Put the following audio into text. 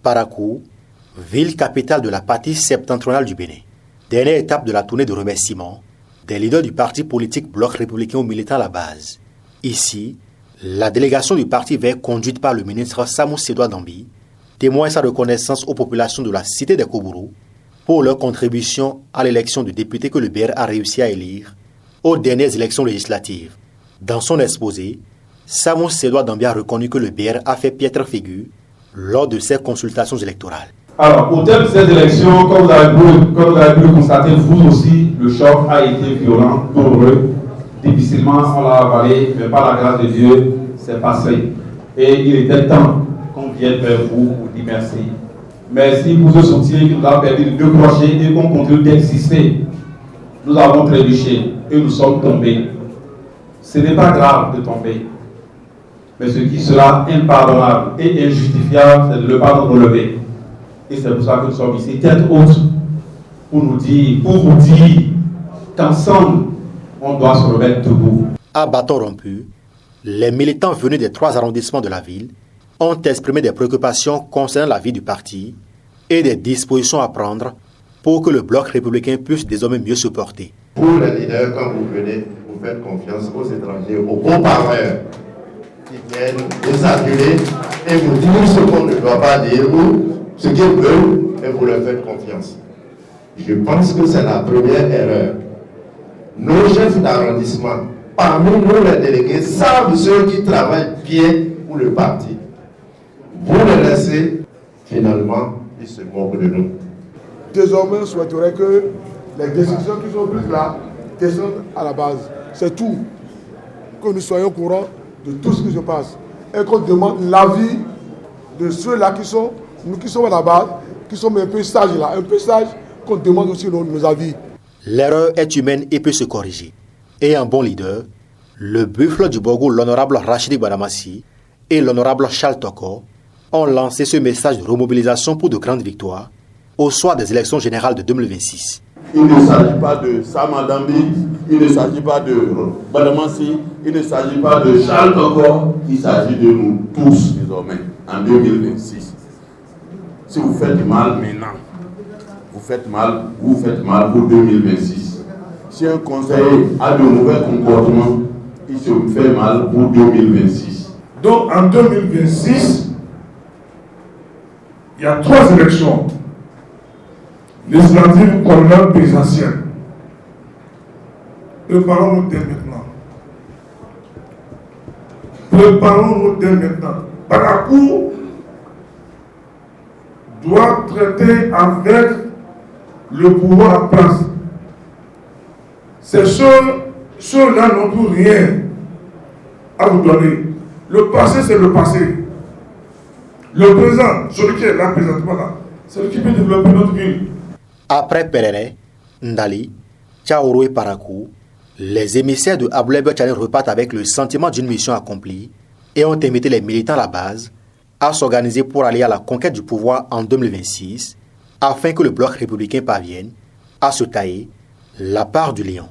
Parakou, ville capitale de la partie septentrionale du Bénin. Dernière étape de la tournée de remerciements des leaders du parti politique Bloc républicain aux militants à la base. Ici, la délégation du parti vert conduite par le ministre Samou Sédoua Dambi témoigne sa reconnaissance aux populations de la cité des Koubourou pour leur contribution à l'élection de députés que le BR a réussi à élire aux dernières élections législatives. Dans son exposé, Samou Sédoua Dambi a reconnu que le BR a fait piètre figure lors de ses consultations électorales. Alors, au terme de ces élections, comme vous avez pu le constater, vous aussi, le choc a été violent, douloureux. Difficilement, on l'a avalé, mais par la grâce de Dieu, c'est passé. Et il était temps qu'on vienne vers vous pour dire merci. Merci pour ce soutien qui nous a permis de décrocher et qu'on continue d'exister. Nous avons trébuché et nous sommes tombés. Ce n'est pas grave de tomber. Mais ce qui sera impardonnable et injustifiable, c'est de ne pas nous relever. Et c'est pour ça que nous sommes ici, tête haute, pour vous dire qu'ensemble, on doit se remettre debout. À bâton rompu, les militants venus des 3 arrondissements de la ville ont exprimé des préoccupations concernant la vie du parti et des dispositions à prendre pour que le bloc républicain puisse désormais mieux se porter. Pour les leaders, quand vous venez, vous faites confiance aux étrangers, aux beaux-parleurs qui viennent vous appeler et vous dire ce qu'on ne doit pas dire ou ce qu'ils veulent et vous leur faites confiance. Je pense que c'est la première erreur. Nos chefs d'arrondissement, parmi nous les délégués, savent ceux qui travaillent bien pour le parti. Vous les laissez, finalement, ils se moquent de nous. Désormais, je souhaiterais que les décisions qui sont prises là descendent à la base. C'est tout. Que nous soyons au courant de tout ce qui se passe. Et qu'on demande l'avis de ceux-là qui sont, nous qui sommes à la base, qui sommes un peu sages là, un peu sages, qu'on demande aussi nos avis. L'erreur est humaine et peut se corriger. Et un bon leader, le buffle du Bogo, l'honorable Rachidi Badamassi et l'honorable Charles Toko ont lancé ce message de remobilisation pour de grandes victoires au soir des élections générales de 2026. Il ne s'agit pas de Sama Dambi, il ne s'agit pas de Badamassi, il ne s'agit pas de Charles Toko, il s'agit de nous tous désormais en 2026. Si vous faites du mal maintenant, vous faites mal pour 2026. Si un conseiller a de mauvais comportements, il se fait mal pour 2026. Donc en 2026, il y a 3 élections. Législatives, communales, présidentielles. Préparons-nous dès maintenant. Préparons-nous dès maintenant. Parakou doit traiter avec le pouvoir en place. Ces ceux-là n'ont plus rien à vous donner. Le passé, c'est le passé. Le présent, celui qui est là présentement là, c'est celui qui peut développer notre ville. Après Perere, Ndali, Tchaouro et Parakou, les émissaires de Aboulaye Tchane repartent avec le sentiment d'une mission accomplie et ont invité les militants à la base à s'organiser pour aller à la conquête du pouvoir en 2026 afin que le bloc républicain parvienne à se tailler la part du lion.